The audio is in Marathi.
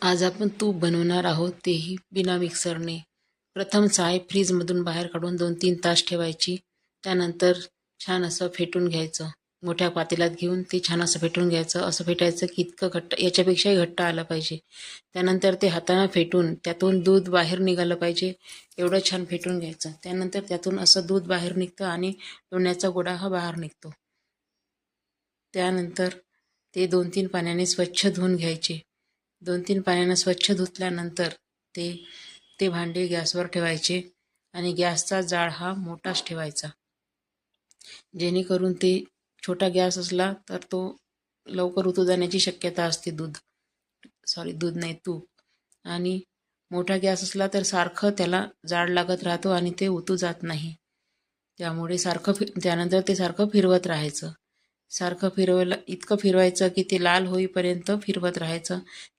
आज आपण तूप बनवणार आहोत, तेही बिना मिक्सरने. प्रथम साय फ्रीजमधून बाहेर काढून 2-3 तास ठेवायची. त्यानंतर छान असं फेटून घ्यायचं. मोठ्या पातेल्यात घेऊन ते छान असं फेटून घ्यायचं. असं फेटायचं की इतकं घट्ट, याच्यापेक्षाही घट्ट आलं पाहिजे. त्यानंतर ते हाताने फेटून त्यातून दूध बाहेर निघालं पाहिजे, एवढं छान फेटून घ्यायचं. त्यानंतर त्यातून असं दूध बाहेर निघतं आणि लोण्याचा गोळा हा बाहेर निघतो. त्यानंतर ते 2-3 पाण्याने स्वच्छ धुवून घ्यायचे. 2-3 पाण्यानं स्वच्छ धुतल्यानंतर ते ते भांडे गॅसवर ठेवायचे आणि गॅसचा जाळ हा मोठाच ठेवायचा. जेणेकरून ते छोटा गॅस असला तर तो लवकर उतू जाण्याची शक्यता असते. दूध नाही, तूप. आणि मोठा गॅस असला तर सारखं त्याला जाळ लागत राहतो आणि ते उतू जात नाही. त्यामुळे त्यानंतर ते सारखं फिरवत राहायचं. सारखं इतकं फिरवायचं की ते लाल होईपर्यंत फिरवत राहायचं.